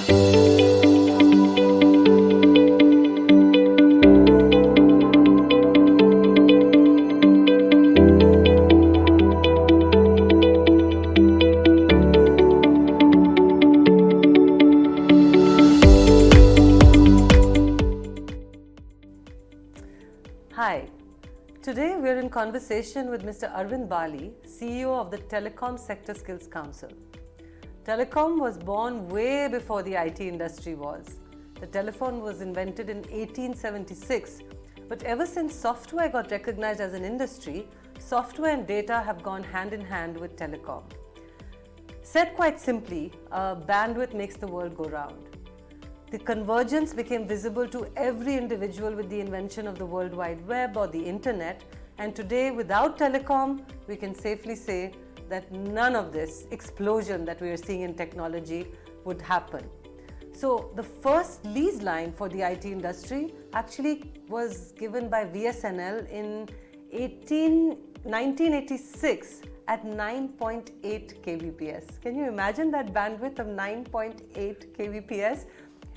Hi, today we are in conversation with Mr. Arvind Bali, CEO of the Telecom Sector Skills Council. Telecom was born way before the IT industry was. The telephone was invented in 1876, but ever since software got recognized as an industry, software and data have gone hand in hand with telecom. Said quite simply, bandwidth makes the world go round. The convergence became visible to every individual with the invention of the World Wide Web or the internet, and today without telecom, we can safely say that none of this explosion that we are seeing in technology would happen. So the first lease line for the IT industry actually was given by VSNL in 1986 at 9.8 kbps. Can you imagine that bandwidth of 9.8 kbps?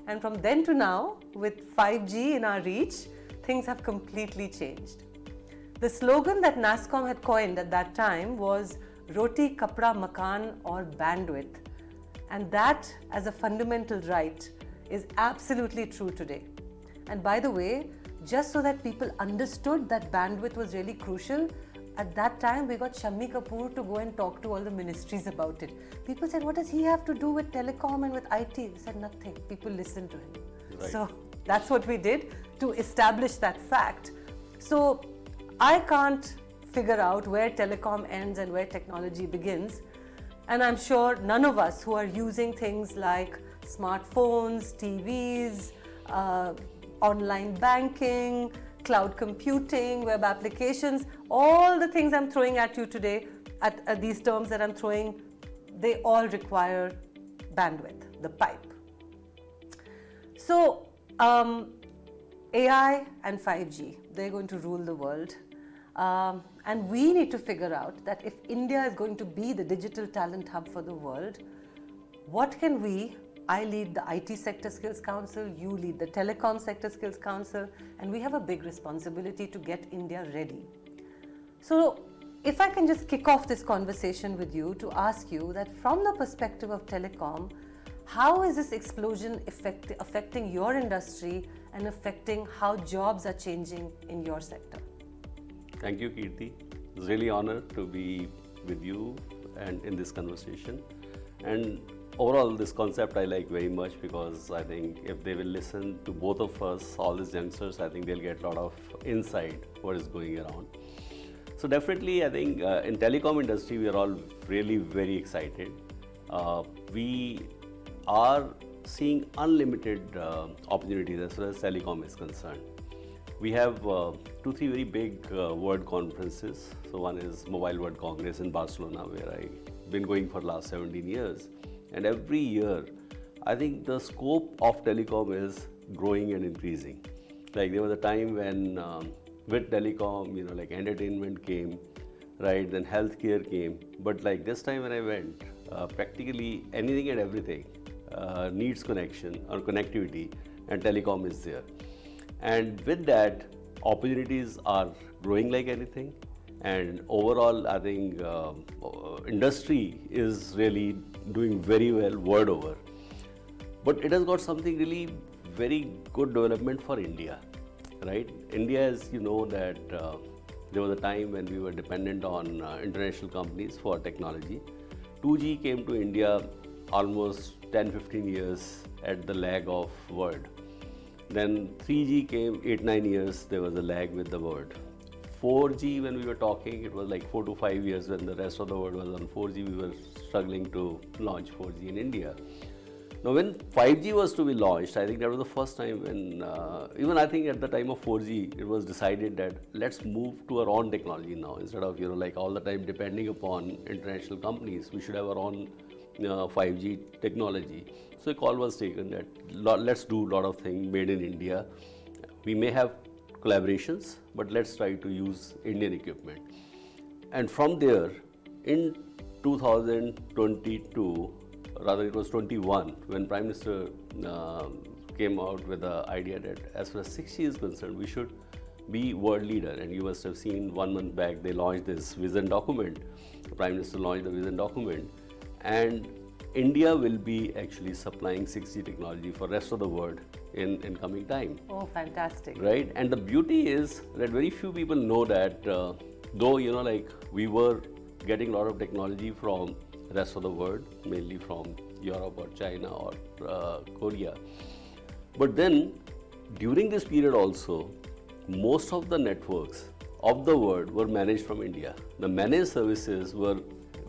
And from then to now, with 5G in our reach, things have completely changed. The slogan that nasscom had coined at that time was Roti Kapra Makan or bandwidth. And that, as a fundamental right, is absolutely true today. And by the way, just so that people understood that bandwidth was really crucial, at that time we got Shammi Kapoor to go and talk to all the ministries about it. People said, what does he have to do with telecom and with IT? He said, nothing. People listened to him. Right. So that's what we did to establish that fact. So I can't figure out where telecom ends and where technology begins. And I'm sure none of us who are using things like smartphones, TVs, online banking, cloud computing, web applications, all the things I'm throwing at you today, at these terms that I'm throwing, they all require bandwidth, the pipe. So AI and 5G, they're going to rule the world. And we need to figure out that if India is going to be the digital talent hub for the world, what can we, I lead the IT Sector Skills Council, you lead the Telecom Sector Skills Council, and we have a big responsibility to get India ready. So if I can just kick off this conversation with you to ask you that from the perspective of telecom, how is this explosion affecting your industry and affecting how jobs are changing in your sector? Thank you, Kirti. It's really an honor to be with you and in this conversation. And overall, this concept I like very much because I think if they will listen to both of us, all these youngsters, I think they'll get a lot of insight what is going around. So definitely, I think in telecom industry, we are all really very excited. We are seeing unlimited opportunities as far as telecom is concerned. We have 2-3 very big world conferences. So one is Mobile World Congress in Barcelona, where I've been going for the last 17 years. And every year, I think the scope of telecom is growing and increasing. Like there was a time when with telecom, like entertainment came, right? Then healthcare came. But like this time when I went, practically anything and everything needs connection or connectivity, and telecom is there. And with that, opportunities are growing like anything. And overall, I think industry is really doing very well world over. But it has got something really very good development for India, right? India, as you know, that there was a time when we were dependent on international companies for technology. 2G came to India almost 10-15 years at the lag of world. Then 3G came 8-9 years, there was a lag with the world. 4G, when we were talking, it was like 4 to 5 years when the rest of the world was on 4G, we were struggling to launch 4G in India. Now when 5G was to be launched, I think that was the first time when, even I think at the time of 4G, it was decided that let's move to our own technology now. Instead of, like all the time depending upon international companies, we should have our own 5G technology. So a call was taken that let's do a lot of things made in India. We may have collaborations, but let's try to use Indian equipment. And from there, in 2022, rather it was 21, when Prime Minister came out with the idea that as far as 6G is concerned, we should be world leader. And you must have seen 1 month back, they launched this vision document. The Prime Minister launched a vision document. And India will be actually supplying 6G technology for rest of the world in coming time. Oh, fantastic. Right? And the beauty is that very few people know that though, you know, like we were getting a lot of technology from rest of the world, mainly from Europe or China or Korea. But then during this period also, most of the networks of the world were managed from India. The managed services were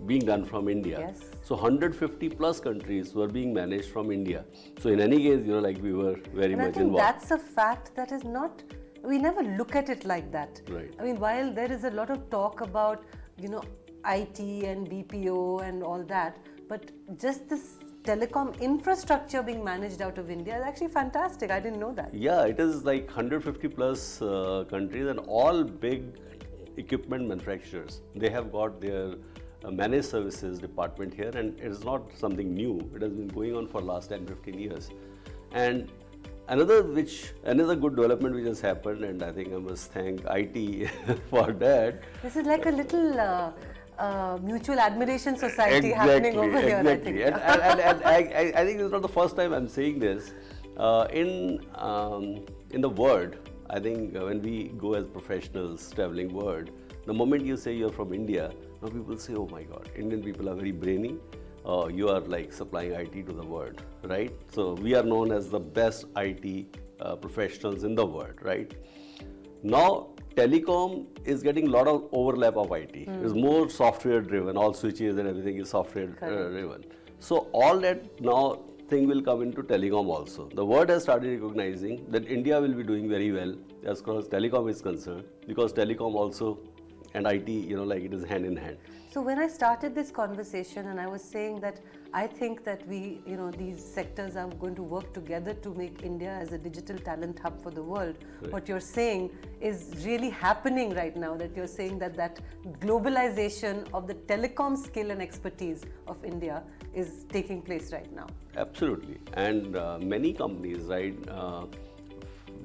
being done from India. Yes. So 150 plus countries were being managed from India. So in any case, you know, like we were very And I much think involved. that's a fact that is not, we never look at it like that. Right. I mean, while there is a lot of talk about, you know, IT and BPO and all that, but just this telecom infrastructure being managed out of India is actually fantastic. I didn't know that. Yeah, it is like 150 plus countries and all big equipment manufacturers. They have got their managed services department here, and it is not something new. It has been going on for last 10-15 years. And another good development which has happened, and I think I must thank IT for that. This is like a little mutual admiration society happening over here, I think. And I think it's not the first time I'm saying this. In the world, I think when we go as professionals traveling world, the moment you say you're from India, now people say, oh my God, Indian people are very brainy. You are like supplying IT to the world, right? So we are known as the best IT professionals in the world, right? Now, telecom is getting a lot of overlap of IT. It's more software driven, all switches and everything is software driven. So all that now thing will come into telecom also. The world has started recognizing that India will be doing very well as far as telecom is concerned, because telecom also and IT, you know, like it is hand in hand. So when I started this conversation and I was saying that I think that we, you know, these sectors are going to work together to make India as a digital talent hub for the world. Right. What you're saying is really happening right now, that you're saying that globalization of the telecom skill and expertise of India is taking place right now. Absolutely. And many companies, right, a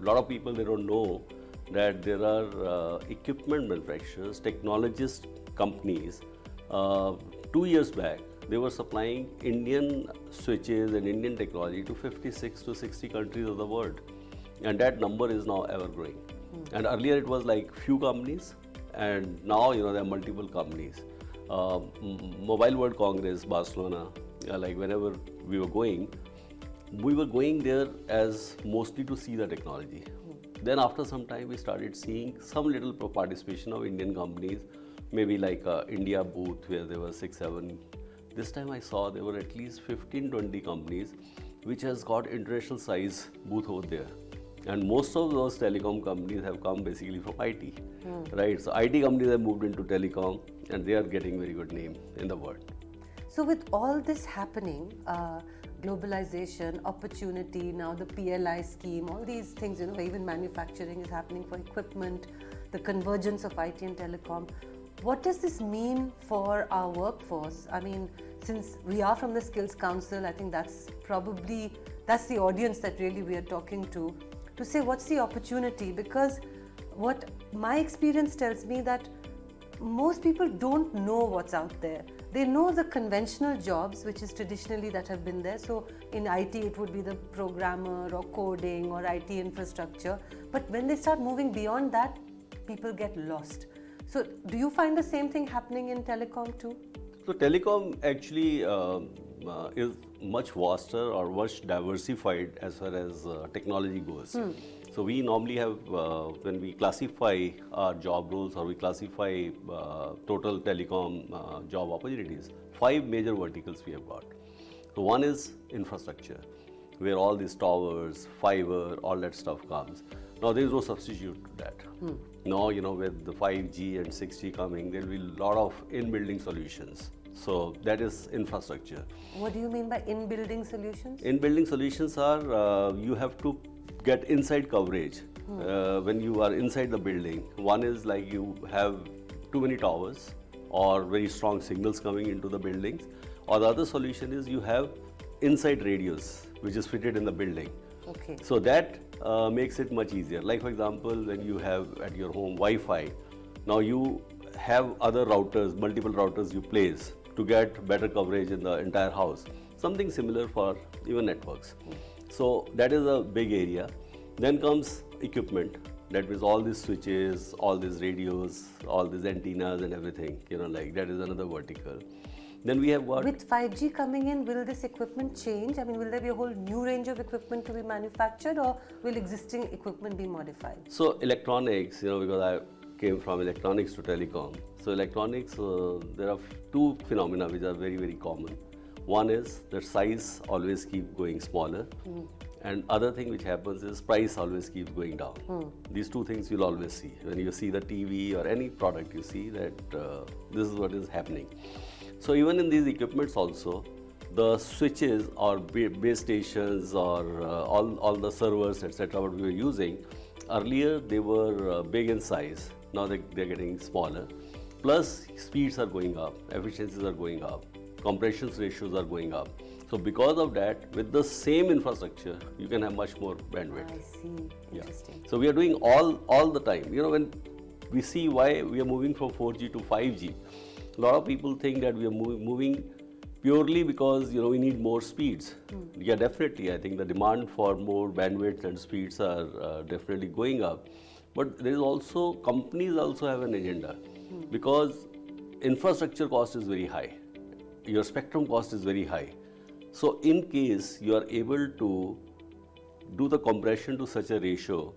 lot of people, they don't know that there are equipment manufacturers, technologist companies. 2 years back, they were supplying Indian switches and Indian technology to 56 to 60 countries of the world. And that number is now ever growing. And earlier it was like few companies, and now, you know, there are multiple companies. Mobile World Congress, Barcelona, like whenever we were going there as mostly to see the technology. Then after some time, we started seeing some little participation of Indian companies, maybe like India booth where there were 6-7. This time I saw there were at least 15-20 companies which has got international size booth over there. And most of those telecom companies have come basically from IT, right? So IT companies have moved into telecom and they are getting very good name in the world. So with all this happening, globalization, opportunity, now the PLI scheme, all these things, you know, even manufacturing is happening for equipment, the convergence of IT and telecom. What does this mean for our workforce? I mean, since we are from the Skills Council, I think that's the audience that really we are talking to say what's the opportunity, because what my experience tells me that most people don't know what's out there. They know the conventional jobs, which is traditionally that have been there. So in IT, it would be the programmer or coding or IT infrastructure. But when they start moving beyond that, people get lost. So do you find the same thing happening in telecom too? So telecom actually is much vaster or much diversified as far as technology goes. So we normally have, when we classify our job roles or we classify total telecom job opportunities, 5 major verticals we have got. So one is infrastructure, where all these towers, fiber, all that stuff comes. Now there is no substitute to that. Now, you know, with the 5G and 6G coming, there will be a lot of in-building solutions. So that is infrastructure. What do you mean by in-building solutions? In-building solutions are, you have to get inside coverage when you are inside the building. One is like you have too many towers or very strong signals coming into the buildings, or the other solution is you have inside radios, which is fitted in the building. Okay. So that makes it much easier. Like for example, when you have at your home Wi-Fi, now you have other routers, multiple routers you place to get better coverage in the entire house. Something similar for even networks. So that is a big area. Then comes equipment. That means all these switches, all these radios, all these antennas and everything, like that is another vertical. Then we have got... With 5G coming in, will this equipment change? I mean, will there be a whole new range of equipment to be manufactured, or will existing equipment be modified? So electronics, because I came from electronics to telecom. So electronics, there are two phenomena which are very, very common. One is that size always keep going smaller. And other thing which happens is price always keeps going down. These two things you'll always see. When you see the TV or any product, you see that this is what is happening. So even in these equipments also, the switches or base stations or all the servers, etc., what we were using, earlier they were big in size. Now they're getting smaller. Plus speeds are going up, efficiencies are going up, compression ratios are going up. So because of that, with the same infrastructure, you can have much more bandwidth. I see. Interesting. Yeah. So we are doing all the time. When we see why we are moving from 4G to 5G, a lot of people think that we are moving purely because we need more speeds. Yeah, definitely. I think the demand for more bandwidth and speeds are definitely going up. But there is also, companies also have an agenda because infrastructure cost is very high. Your spectrum cost is very high. So in case you are able to do the compression to such a ratio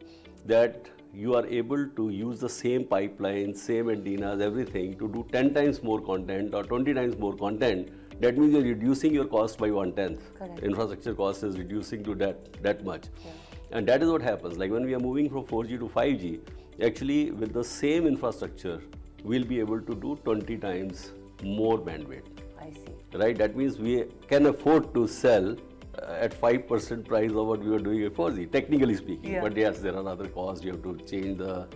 that you are able to use the same pipeline, same antennas, everything to do 10 times more content or 20 times more content, that means you are reducing your cost by 1/10. Correct. Infrastructure cost is reducing to that much. Yeah. And that is what happens. Like when we are moving from 4G to 5G, actually with the same infrastructure, we'll be able to do 20 times more bandwidth. I see. Right? That means we can afford to sell at 5% price of what we were doing at 4G, technically speaking. Yeah. But yes, there are other costs. You have to change the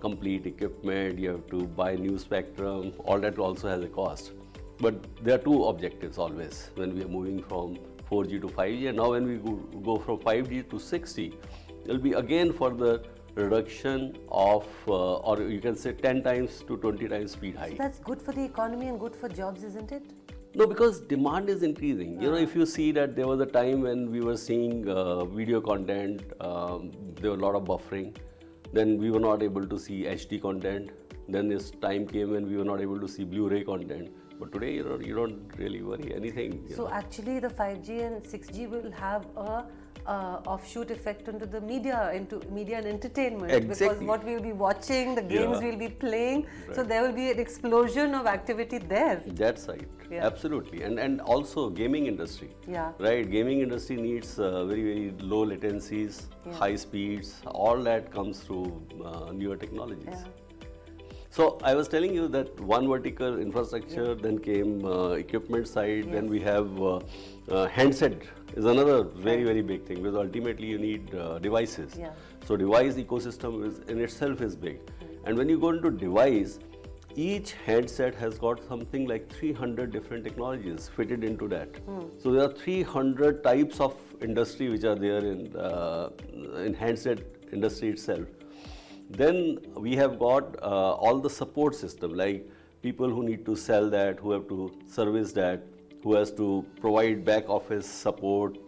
complete equipment, you have to buy new spectrum, all that also has a cost. But there are two objectives always when we are moving from 4G to 5G, and now when we go from 5G to 6G, it will be again for the reduction of, or you can say 10 times to 20 times speed high. So that's good for the economy and good for jobs, isn't it? No, because demand is increasing. If you see that there was a time when we were seeing video content, there was a lot of buffering. Then we were not able to see HD content. Then this time came when we were not able to see Blu-ray content. But today, you don't really worry anything. So actually, the 5G and 6G will have a offshoot effect into the media, into media and entertainment. Exactly. Because what we'll be watching, the games we'll be playing, so there will be an explosion of activity there. That's right. Yeah. Absolutely. And also gaming industry. Yeah. Right. Gaming industry needs very, very low latencies, high speeds. All that comes through newer technologies. Yeah. So I was telling you that one vertical infrastructure, then came equipment side, then we have handset is another very, very big thing because ultimately you need devices. Yeah. So device ecosystem is in itself is big. And when you go into device, each handset has got something like 300 different technologies fitted into that. So there are 300 types of industry which are there in handset industry itself. Then we have got all the support system, like people who need to sell that, who have to service that, who has to provide back office support,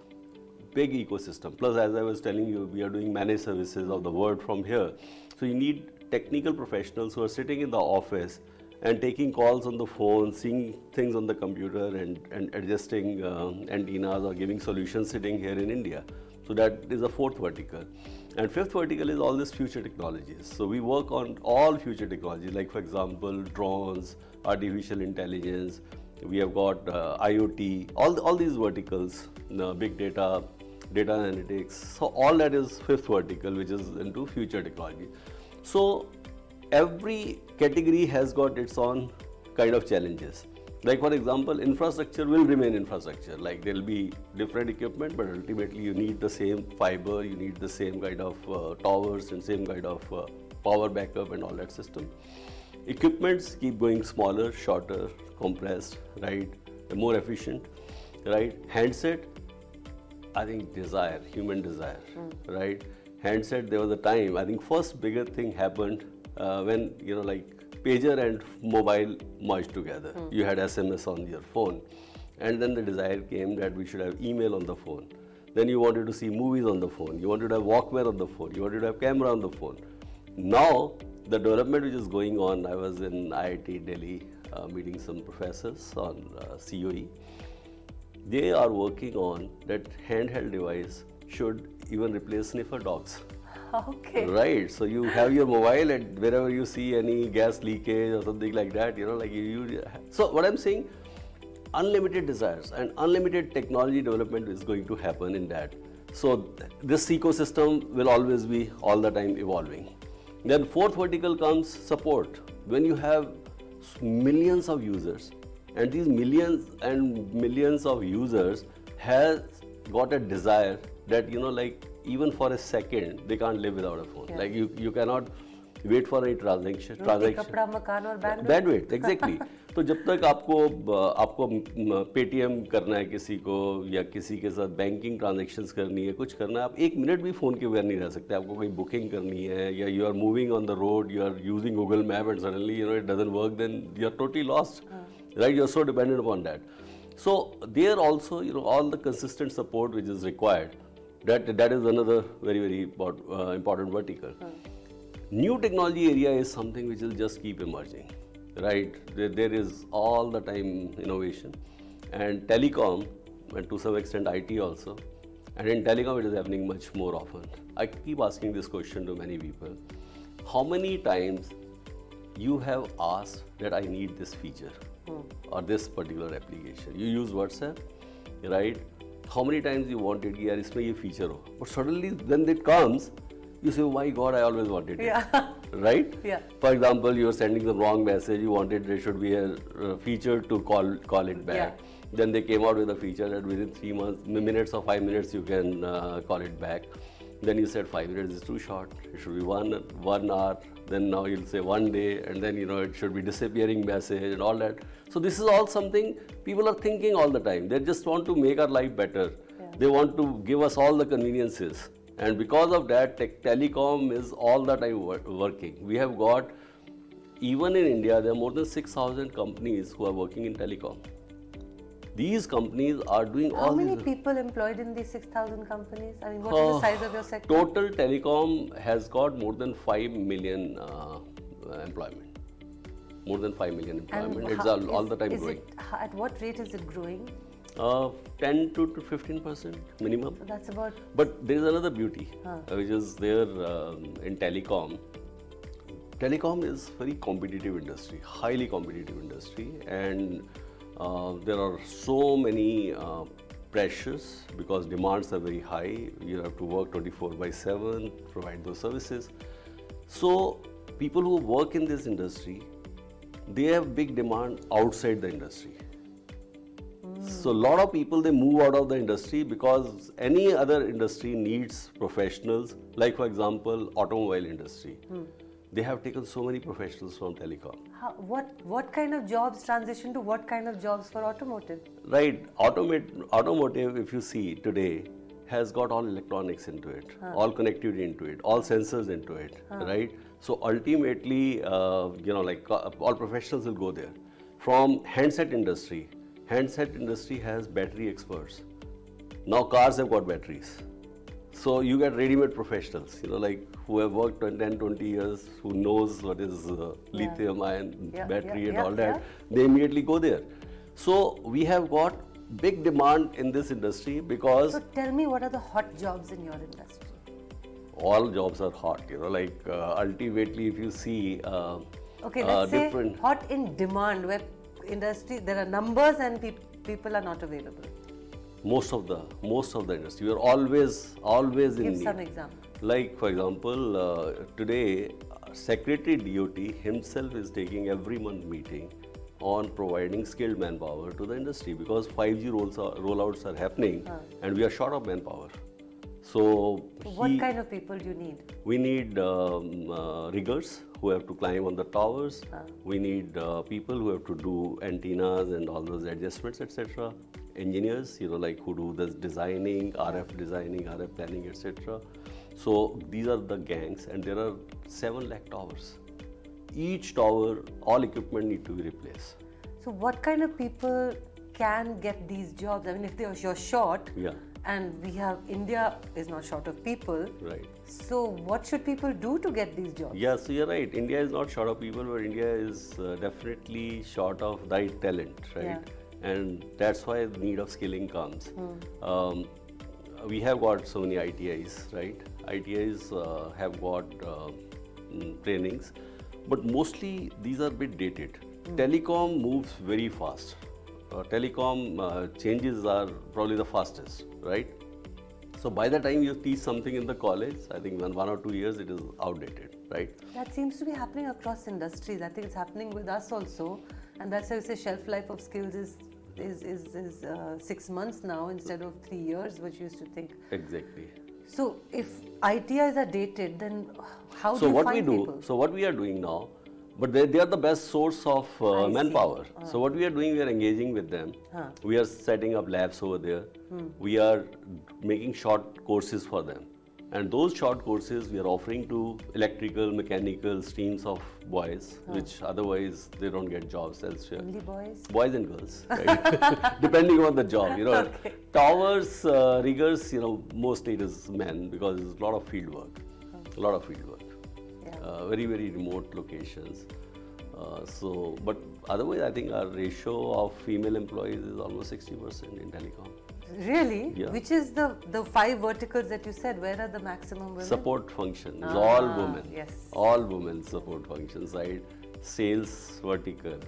big ecosystem. Plus, as I was telling you, we are doing managed services of the world from here. So you need technical professionals who are sitting in the office and taking calls on the phone, seeing things on the computer and adjusting antennas or giving solutions sitting here in India. So that is the fourth vertical. And fifth vertical is all these future technologies. So we work on all future technologies, like for example, drones, artificial intelligence, we have got IoT, all these verticals, big data, data analytics. So all that is fifth vertical, which is into future technology. So every category has got its own kind of challenges. Like for example, infrastructure will remain infrastructure. Like there will be different equipment, but ultimately you need the same fiber, you need the same kind of towers and same kind of power backup and all that system. Equipments keep going smaller, shorter, compressed, right, more efficient. right? Handset, I think desire, human desire, right? Handset, there was a time, I think first bigger thing happened when, like pager and mobile merged together. You had SMS on your phone. And then the desire came that we should have email on the phone. Then you wanted to see movies on the phone. You wanted to have Walkman on the phone. You wanted to have camera on the phone. Now, the development which is going on, I was in IIT Delhi meeting some professors on COE. They are working on that handheld device should even replace sniffer dogs. Okay. Right. So you have your mobile and wherever you see any gas leakage or something like that, so what I'm saying, unlimited desires and unlimited technology development is going to happen in that. So this ecosystem will always be all the time evolving. Then fourth vertical comes support. When you have millions of users, and these millions and millions of users has got a desire that, like even for a second, they can't live without a phone. Yeah. Like you cannot wait for any transaction. कपड़ा, मकान और bandwidth, exactly. तो जब तक आपको Paytm करना है किसी को या किसी के साथ बैंकिंग ट्रांजैक्शंस करनी है, कुछ करना है, आप एक मिनट भी फ़ोन के बगैर नहीं रह सकते. आपको कोई बुकिंग करनी है या you are moving on the road, you are using Google map and suddenly it doesn't work, then you are totally lost, right? You are so dependent upon that. So there also, all the consistent support which is required, that is another very, very important vertical. New technology area is something which will just keep emerging, right? There is all the time innovation, and telecom, and to some extent IT also, and in telecom it is happening much more often. I keep asking this question to many people: how many times you have asked that I need this feature or this particular application? You use WhatsApp, right? How many times you wanted, yaar, isme ye feature ho, but suddenly when it comes, you say, oh my God, I always wanted it. Yeah. Right? Yeah. For example, you are sending the wrong message, you wanted there should be a feature to call it back. Yeah. Then they came out with a feature that within 3 minutes or 5 minutes you can call it back. Then you said 5 minutes is too short, it should be one hour. Then now you'll say 1 day, and then it should be disappearing message and all that. So this is all something people are thinking all the time. They just want to make our life better. Yeah. They want to give us all the conveniences. And because of that, telecom is all the time working. We have got, even in India, there are more than 6,000 companies who are working in telecom. These companies are doing How all many these. people employed in these 6,000 companies? I mean, what is the size of your sector? Total telecom has got more than 5 million employment. More than 5 million employment. It's all the time growing. At what rate is it growing? 10 to 15% minimum. So that's about. But there is another beauty which is there in telecom. Telecom is very competitive industry, highly competitive industry, and there are so many pressures because demands are very high. You have to work 24/7, provide those services. So people who work in this industry, they have big demand outside the industry. So a lot of people, they move out of the industry because any other industry needs professionals. Like for example, automobile industry. They have taken so many professionals from telecom. What kind of jobs transition to what kind of jobs for automotive? Right. Automotive, if you see today, has got all electronics into it, all connectivity into it, all sensors into it, right? So ultimately, all professionals will go there. From handset industry has battery experts. Now cars have got batteries. So you get ready-made professionals, who have worked 10, 20 years, who knows what is lithium-ion battery and all that. They immediately go there. So we have got big demand in this industry because... So tell me, what are the hot jobs in your industry? All jobs are hot, ultimately if you see... okay, let's say hot in demand, where industry, there are numbers and people are not available. Most of the industry, we are always in need. Give some example. Like for example, today Secretary DOT himself is taking every month meeting on providing skilled manpower to the industry because 5G rollouts are happening and we are short of manpower. So what kind of people do you need? We need riggers who have to climb on the towers. We need people who have to do antennas and all those adjustments, etc. engineers, like who do this designing, RF designing, RF planning, etc. So these are the gangs, and there are 7 lakh towers. Each tower, all equipment need to be replaced. So what kind of people can get these jobs? I mean, if you're short, and India is not short of people. Right. So what should people do to get these jobs? Yeah, so you're right. India is not short of people, but India is definitely short of the right talent, right? Yeah. And that's why the need of skilling comes. We have got so many IT-ITeS, right? IT-ITeS have got trainings, but mostly these are a bit dated. Telecom moves very fast. Telecom changes are probably the fastest, right? So by the time you teach something in the college, I think in 1 or 2 years it is outdated, right? That seems to be happening across industries. I think it's happening with us also, and that's why I say shelf life of skills is 6 months now instead of 3 years, which you used to think. Exactly. So if ITIs are dated, then how do you find people? So what we are doing now, but they are the best source of manpower. So what we are doing, we are engaging with them. We are setting up labs over there. We are making short courses for them. And those short courses we are offering to electrical, mechanical streams of boys, which otherwise they don't get jobs elsewhere. Only boys? Boys and girls, right? Depending on the job, Okay. Towers, riggers, mostly it is men because it's a lot of field work. A lot of field work. Very, very remote locations. But otherwise, I think our ratio of female employees is almost 60% in telecom. Really? Yeah. Which is the 5 verticals that you said? Where are the maximum women? Support functions, all women. Yes. All women support functions, right? Sales vertical,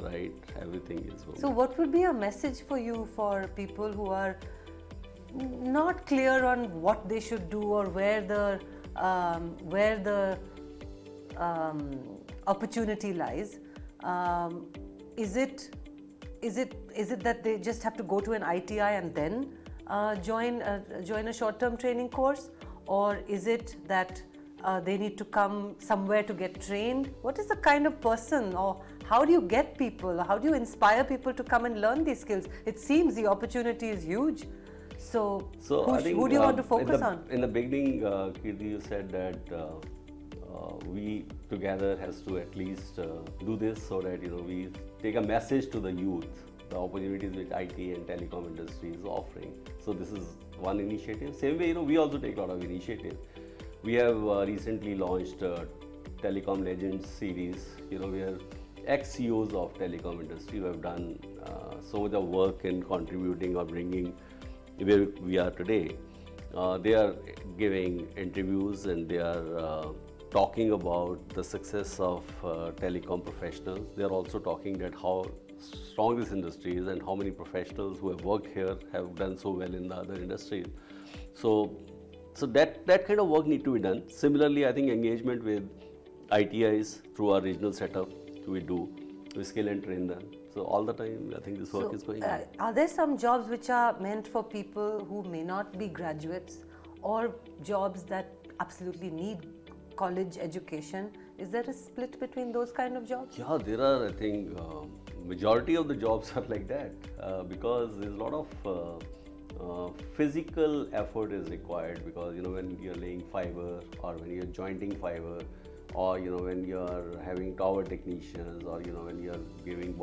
right? Everything is women. So what would be a message for you for people who are not clear on what they should do or where the opportunity lies? Is it that they just have to go to an ITI and then join a short-term training course, or is it that they need to come somewhere to get trained? What is the kind of person, or how do you get people? How do you inspire people to come and learn these skills? It seems the opportunity is huge. So I think, who do you want to focus on? In the beginning, Kirti, you said that we together has to at least do this so that we take a message to the youth, the opportunities which IT and telecom industry is offering. So this is one initiative. Same way, we also take a lot of initiative. We have recently launched Telecom Legends series, where ex-CEOs of telecom industry who have done so much of work in contributing or bringing where we are today. They are giving interviews and they are talking about the success of telecom professionals. They are also talking that how strong this industry is and how many professionals who have worked here have done so well in the other industries. So that kind of work need to be done. Similarly, I think engagement with ITIs through our regional setup, we skill and train them. So all the time, I think this work is going on. Are there some jobs which are meant for people who may not be graduates, or jobs that absolutely need college education? Is there a split between those kind of jobs? Yeah, there are. I think majority of the jobs are like that because there's a lot of physical effort is required, because when you're laying fiber or when you're jointing fiber, or when you're having tower technicians, or when you're giving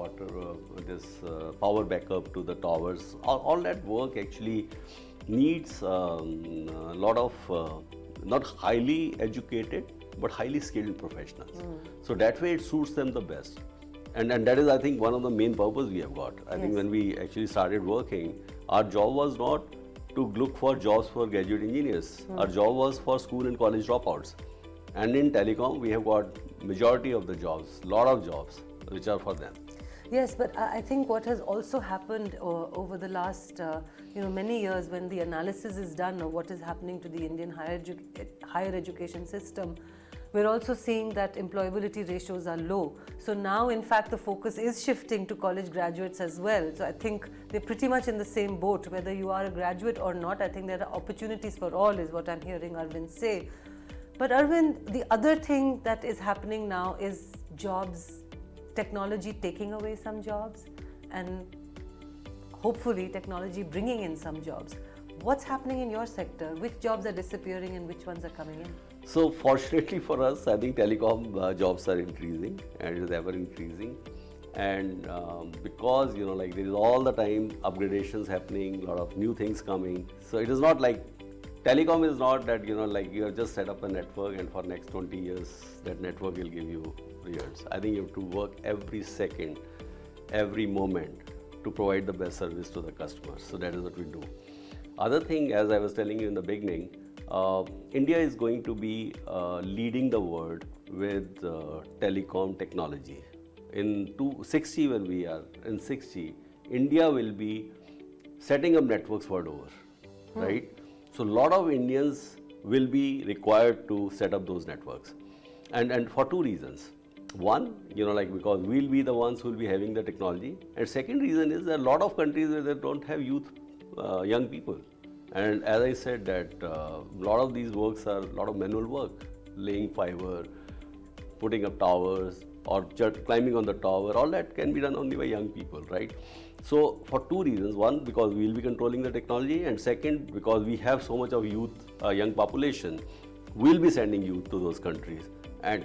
power backup to the towers, all that work actually needs a lot of not highly educated but highly skilled professionals. So that way it suits them the best, and that is, I think, one of the main purpose we have got. I think when we actually started working, our job was not to look for jobs for graduate engineers. Our job was for school and college dropouts. And in telecom, we have got majority of the jobs, lot of jobs, which are for them. Yes, but I think what has also happened over the last many years, when the analysis is done of what is happening to the Indian higher education system, we're also seeing that employability ratios are low. So now, in fact, the focus is shifting to college graduates as well. So I think they're pretty much in the same boat. Whether you are a graduate or not, I think there are opportunities for all, is what I'm hearing Arvind say. But Arvind, the other thing that is happening now is technology taking away some jobs and hopefully technology bringing in some jobs. What's happening in your sector? Which jobs are disappearing and which ones are coming in? So fortunately for us, I think telecom jobs are increasing and it is ever increasing. And because there is all the time upgradations happening, a lot of new things coming. So it is not like telecom is not that you have just set up a network and for next 20 years that network will give you results. I think you have to work every second, every moment to provide the best service to the customers. So that is what we do. Other thing, as I was telling you in the beginning, India is going to be leading the world with telecom technology. In 6G, when we are in 6G, India will be setting up networks world over, right? So a lot of Indians will be required to set up those networks, and for two reasons. One, because we'll be the ones who will be having the technology, and second reason is that a lot of countries where they don't have youth, young people, and as I said that a lot of these works are a lot of manual work, laying fiber, putting up towers, or just climbing on the tower. All that can be done only by young people, right? So for two reasons: one, because we will be controlling the technology, and second, because we have so much of youth, young population, we'll be sending youth to those countries, and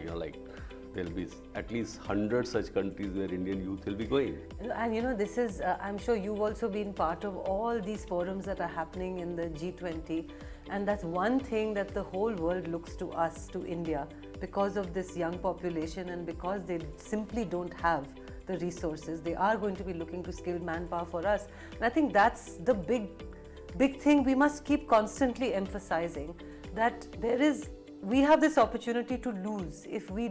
there will be at least 100 such countries where Indian youth will be going. And this is, I'm sure you've also been part of all these forums that are happening in the G20, and that's one thing that the whole world looks to us, to India, because of this young population and because they simply don't have the resources. They are going to be looking to skilled manpower for us. And I think that's the big thing we must keep constantly emphasizing, that we have this opportunity to lose if you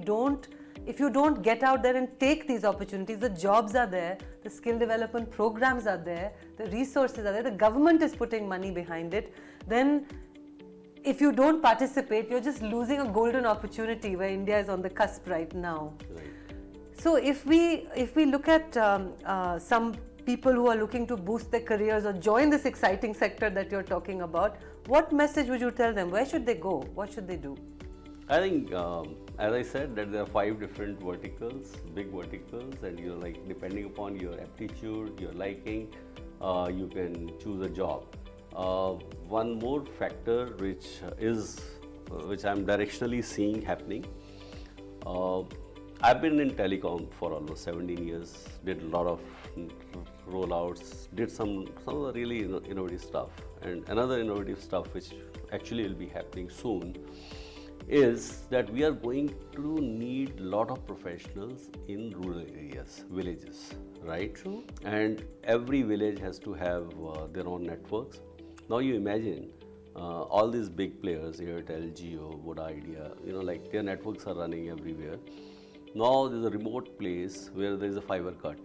don't get out there and take these opportunities. The jobs are there, the skill development programs are there, the resources are there, the government is putting money behind it. Then if you don't participate, you're just losing a golden opportunity where India is on the cusp right now. Right. So if we look at some people who are looking to boost their careers or join this exciting sector that you're talking about, what message would you tell them? Where should they go? What should they do? I think, as I said, that there are 5 different verticals, big verticals, and depending upon your aptitude, your liking, you can choose a job. One more factor which I'm directionally seeing happening. I've been in telecom for almost 17 years, did a lot of rollouts, did some of the really innovative stuff. And another innovative stuff which actually will be happening soon is that we are going to need a lot of professionals in rural areas, villages, right? True. And every village has to have their own networks. Now you imagine all these big players, Airtel, Jio, Voda, Idea, their networks are running everywhere. Now there's a remote place where there is a fiber cut.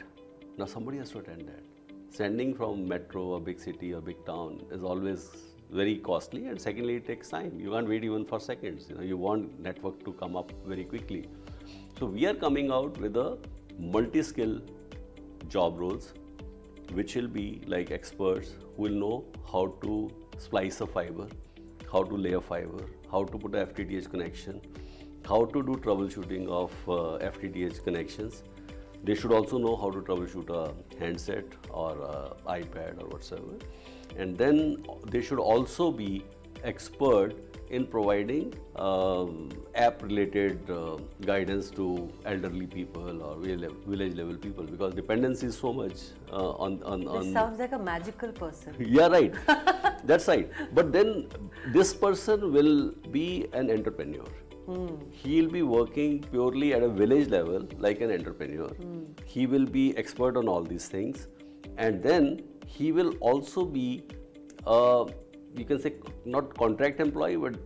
Now somebody has to attend that. Sending from metro, a big city, a big town is always very costly, and secondly, it takes time. You can't wait even for seconds. You want network to come up very quickly. So we are coming out with a multi-skill job roles, which will be like experts who will know how to splice a fiber, how to lay a fiber, how to put a FTTH connection, how to do troubleshooting of FTTH connections. They should also know how to troubleshoot a handset or iPad or whatsoever. And then they should also be expert in providing app-related guidance to elderly people or village-level people, because dependency is so much on. This sounds like a magical person. Yeah, right. That's right. But then this person will be an entrepreneur. He'll be working purely at a village level like an entrepreneur. He will be expert on all these things, and then he will also be, you can say, not contract employee, but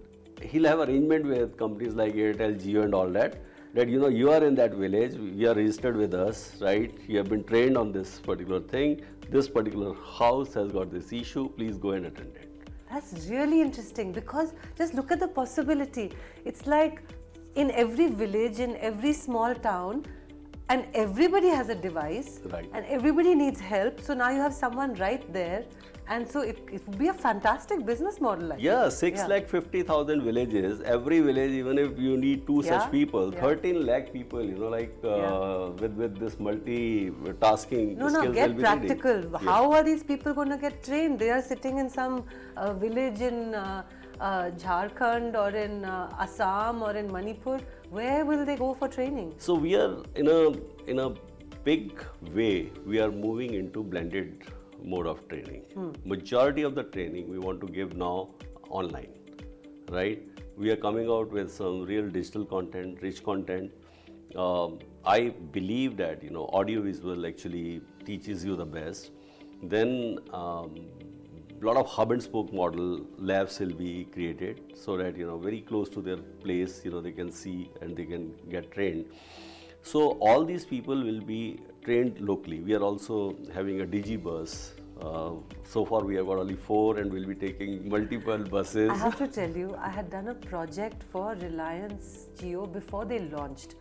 he'll have arrangement with companies like Airtel, Jio and all that, that you are in that village, you are registered with us, right? You have been trained on this particular thing, this particular house has got this issue, please go and attend it. That's really interesting, because just look at the possibility. It's like in every village, in every small town, and everybody has a device, right, and everybody needs help. So now you have someone right there And so it would be a fantastic business model. I Yeah, think. 6,50,000 villages. Every village, even if you need two Yeah, such people, yeah. 13 lakh people, with this multitasking No, skills they'll get be practical. needing. How are these people going to get trained? They are sitting in some village in Jharkhand or in Assam or in Manipur. Where will they go for training? So we are in a big way. We are moving into blended mode of training. Majority of the training we want to give now online, right? We are coming out with some real digital content, rich content. I believe that audio visual actually teaches you the best. Then lot of hub and spoke model labs will be created so that very close to their place they can see and they can get trained. So all these people will be trained locally. We are also having a digi bus. So far we have got only 4 and we'll be taking multiple buses. I have to tell you, I had done a project for Reliance Jio before they launched.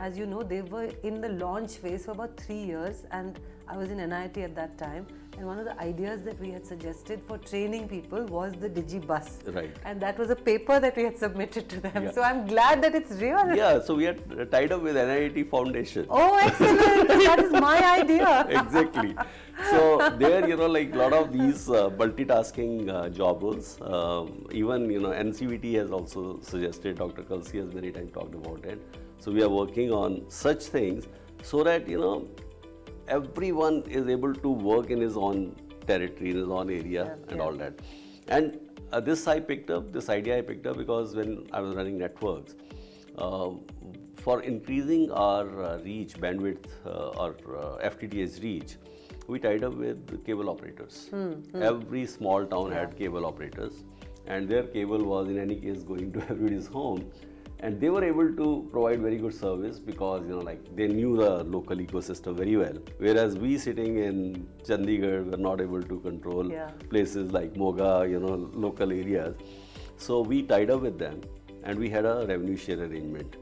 As you know, they were in the launch phase for about 3 years, and I was in NIT at that time. And one of the ideas that we had suggested for training people was the digibus. Right. And that was a paper that we had submitted to them. Yeah. So I'm glad that it's real. Yeah, so we are tied up with NIT Foundation. Oh, excellent. That is my idea. Exactly. So there, lot of these multitasking job roles. Even NCVT has also suggested. Dr. Kalsi has many times talked about it. So we are working on such things so that everyone is able to work in his own territory, in his own area, and all that. And this idea I picked up because when I was running networks, for increasing our reach, bandwidth, or FTTH reach, we tied up with cable operators. Every small town had cable operators, and their cable was in any case going to everybody's home. And they were able to provide very good service because they knew the local ecosystem very well. Whereas we sitting in Chandigarh were not able to control places like Moga, local areas. So we tied up with them and we had a revenue share arrangement.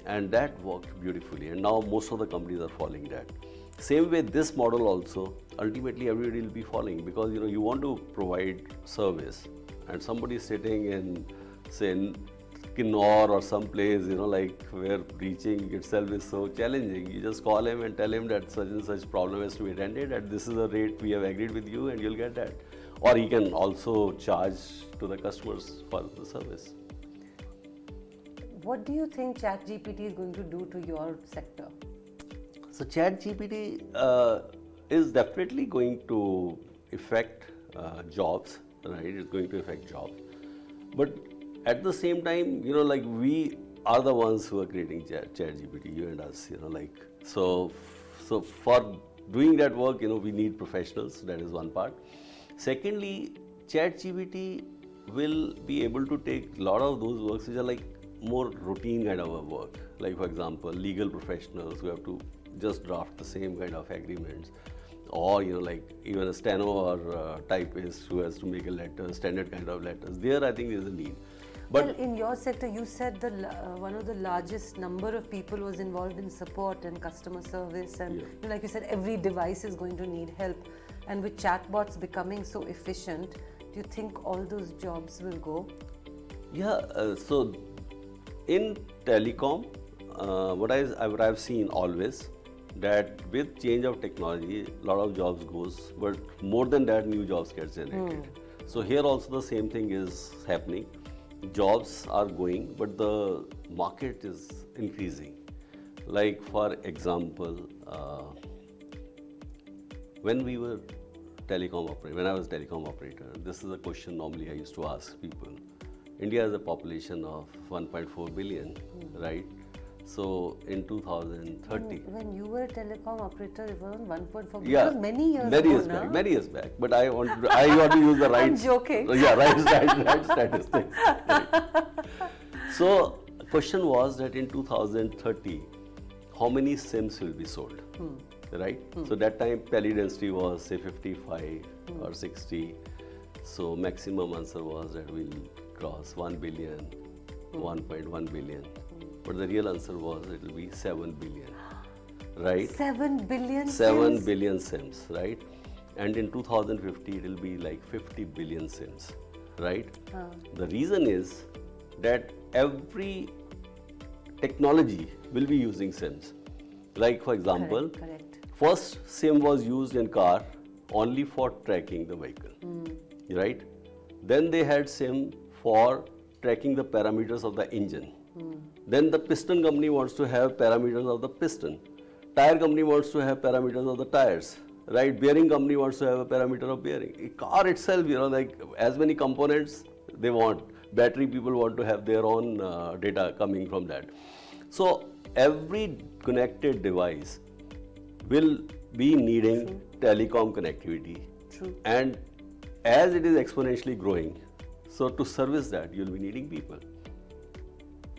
And that worked beautifully. And now most of the companies are following that. Same way this model also, ultimately everybody will be following because you want to provide service and somebody sitting in, say, Kinnaur or some place, where reaching itself is so challenging. You just call him and tell him that such and such problem has to be attended and this is the rate we have agreed with you and you'll get that. Or he can also charge to the customers for the service. What do you think ChatGPT is going to do to your sector? So ChatGPT is definitely going to affect jobs, right? It's going to affect jobs. But at the same time, we are the ones who are creating ChatGPT, you and us, So for doing that work, we need professionals. That is one part. Secondly, ChatGPT will be able to take a lot of those works which are more routine kind of a work. Like for example, legal professionals who have to just draft the same kind of agreements. Or even a steno or typist who has to make a letter, standard kind of letters. There I think there is a need. But well, in your sector, you said one of the largest number of people was involved in support and customer service, and like you said, every device is going to need help. And with chatbots becoming so efficient, do you think all those jobs will go? Yeah. So in telecom, what I've seen always that with change of technology, a lot of jobs goes, but more than that, new jobs get generated. So here also the same thing is happening. Jobs are going, but the market is increasing. Like for example, when I was telecom operator, this is a question normally I used to ask people. India has a population of 1.4 billion, right? So in 2030. When you were a telecom operator, it was 1.4 billion. Yeah, It was many years ago. Many years back. But I want to use the right. I'm joking. Yeah, right statistics. Right. So question was that in 2030, how many SIMs will be sold? Right? So that time tele density was say 55 or 60. So maximum answer was that we'll cross 1 billion, 1.1 billion. But the real answer was it will be 7 billion, right? 7 billion 7 SIMs? billion SIMs, right? and in 2050 it will be like 50 billion SIMs, right? The reason is that every technology will be using SIMs. Like for example, Correct. first SIM was used in car only for tracking the vehicle, right? Then they had SIM for tracking the parameters of the engine. Then the piston company wants to have parameters of the piston. Tire company wants to have parameters of the tires, right? Bearing company wants to have a parameter of bearing. A car itself, like as many components they want. Battery people want to have their own data coming from that. So every connected device will be needing telecom connectivity. True. And as it is exponentially growing, so to service that, you'll be needing people.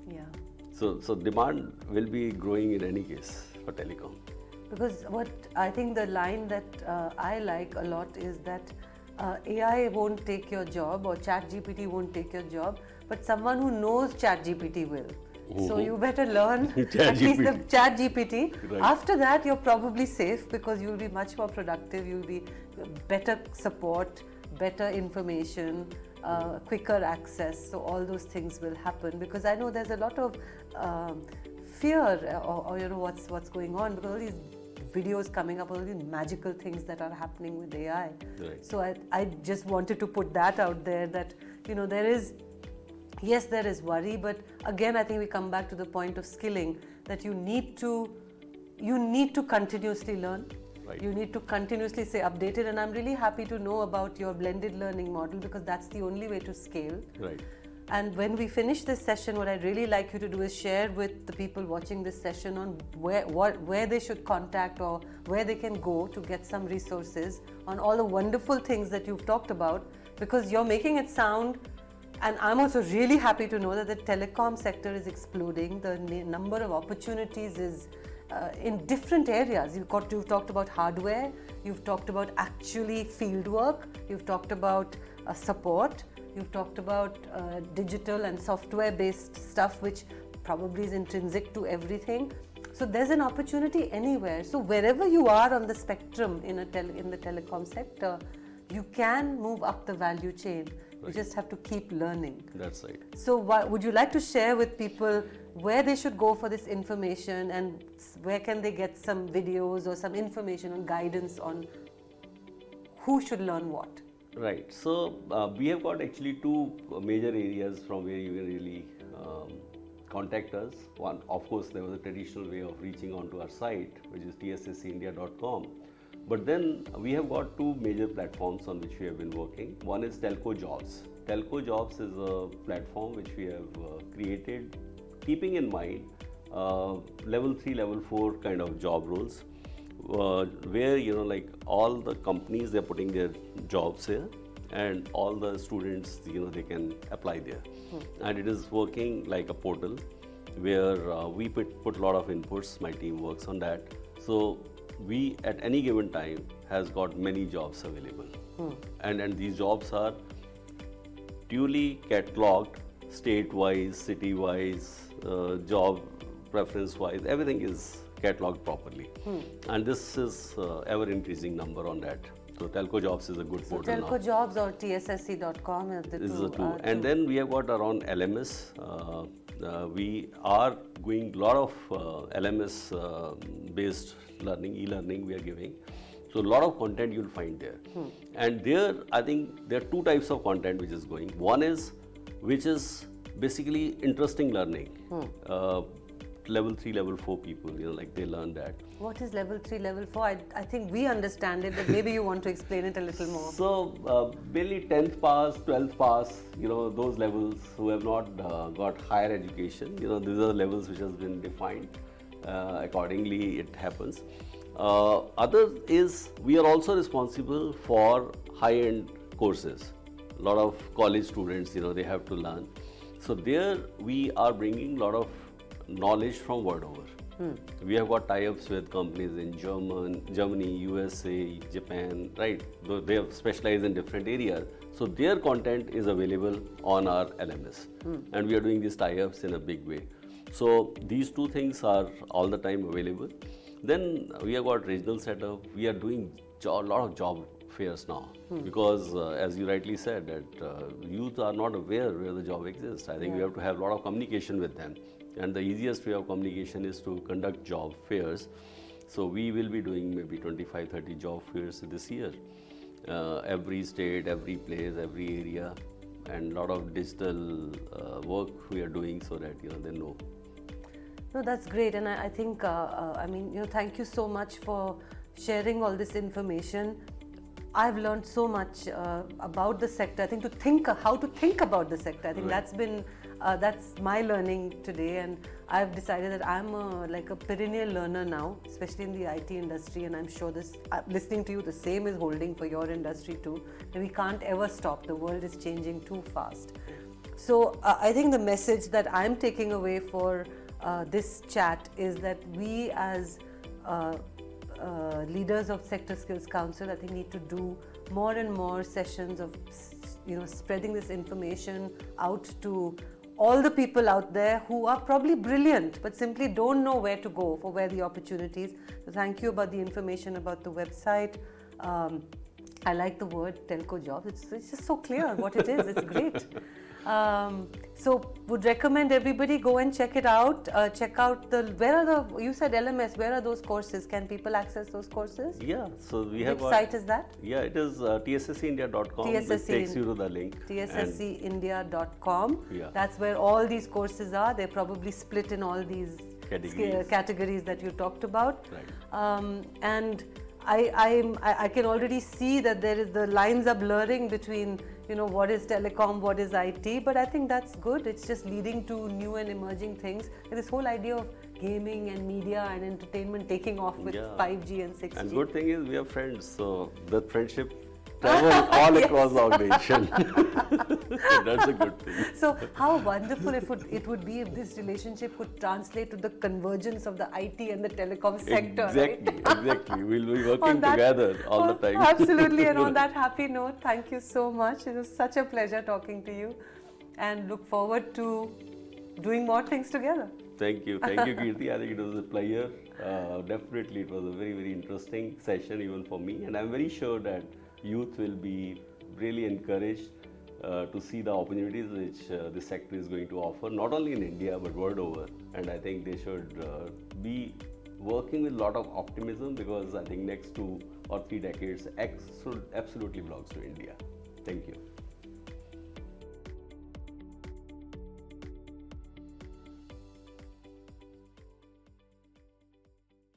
Yeah. So demand will be growing in any case for telecom. Because what I think the line that I like a lot is that AI won't take your job or ChatGPT won't take your job, but someone who knows ChatGPT will. So you better learn at least the ChatGPT. Right. After that, you're probably safe because you'll be much more productive. You'll be better support, better information, quicker access. So all those things will happen because I know there's a lot of fear or what's going on because all these videos coming up, all these magical things that are happening with AI. Right. So I just wanted to put that out there that there is. Yes, there is worry, but again, I think we come back to the point of skilling that you need to continuously learn. Right. You need to continuously stay updated, and I'm really happy to know about your blended learning model because that's the only way to scale. Right. And when we finish this session, what I'd really like you to do is share with the people watching this session on where they should contact or where they can go to get some resources on all the wonderful things that you've talked about because you're making it sound. And I'm also really happy to know that the telecom sector is exploding. The number of opportunities is in different areas. You've talked about hardware, you've talked about actually field work, you've talked about support, you've talked about digital and software based stuff which probably is intrinsic to everything. So there's an opportunity anywhere. So wherever you are on the spectrum in the telecom sector, you can move up the value chain. You just have to keep learning. That's right. So would you like to share with people where they should go for this information and where can they get some videos or some information and guidance on who should learn what? Right. So we have got actually two major areas from where you can really contact us. One, of course, there was a traditional way of reaching onto our site, which is tsscindia.com. But then we have got two major platforms on which we have been working. One is Telco Jobs. Telco Jobs is a platform which we have created keeping in mind level 3, level 4 kind of job roles where like all the companies, they're putting their jobs here and all the students, they can apply there. And it is working like a portal where we put a lot of inputs. My team works on that. So we at any given time has got many jobs available. And these jobs are duly cataloged state-wise, city-wise, job preference-wise, everything is cataloged properly. And this is ever-increasing number on that. So Telco Jobs is a good portal now. Telco Jobs or tssc.com are the This is two. the two. And then we have got around LMS. We are doing a lot of LMS-based learning, e-learning we are giving. So a lot of content you'll find there. And there, I think there are two types of content which is going. One is, which is basically interesting learning. Level 3, level 4 people, like they learn that. What is level 3, level 4? I think we understand it, but maybe you want to explain it a little more. So, mainly 10th pass, 12th pass, those levels who have not got higher education, these are the levels which has been defined. Accordingly, it happens. Other is, we are also responsible for high-end courses. A lot of college students, they have to learn. So there we are bringing a lot of knowledge from world over. We have got tie-ups with companies in Germany, USA, Japan, right? They have specialized in different areas. So their content is available on our LMS. And we are doing these tie-ups in a big way. So these two things are all the time available. Then we have got regional setup. We are doing a lot of job fairs now, because as you rightly said, that youth are not aware where the job exists. I think we have to have a lot of communication with them, and the easiest way of communication is to conduct job fairs. So we will be doing maybe 25-30 job fairs this year, every state, every place, every area, and a lot of digital work we are doing so that they know. No, that's great, and I think I mean, thank you so much for sharing all this information. I've learned so much about the sector. I think how to think about the sector. I think that's my learning today, and I've decided that I'm like a perennial learner now, especially in the IT industry, and I'm sure this listening to you, the same is holding for your industry too. And we can't ever stop. The world is changing too fast. So I think the message that I'm taking away for this chat is that we as leaders of Sector Skills Council, I think, need to do more and more sessions of spreading this information out to all the people out there who are probably brilliant but simply don't know where to go for where the opportunities. So thank you about the information about the website. I like the word telco jobs. It's just so clear what it is. It's great. So would recommend everybody go and check it out. Check out you said LMS, where are those courses? Can people access those courses? Yeah, so we have. Which site is that? Yeah, it is tsscindia.com. It takes you to the link. tsscindia.com. Yeah. That's where all these courses are. They're probably split in all these categories that you talked about. Right. And I can already see that the lines are blurring between what is telecom, what is IT, but I think that's good. It's just leading to new and emerging things. And this whole idea of gaming and media and entertainment taking off with 5G and 6G. And good thing is we are friends, so that friendship travel all across the organization. That's a good thing. So how wonderful it would be if this relationship could translate to the convergence of the IT and the telecom sector. Exactly, right? exactly. We'll be working together all the time. Absolutely. And on that happy note, thank you so much. It was such a pleasure talking to you, and look forward to doing more things together. Thank you, Kirti. I think it was a pleasure. Definitely, it was a very, very interesting session even for me, and I'm very sure that youth will be really encouraged to see the opportunities which this sector is going to offer, not only in India but world over. And I think they should be working with a lot of optimism, because I think next 2 or 3 decades absolutely belongs to India. Thank you.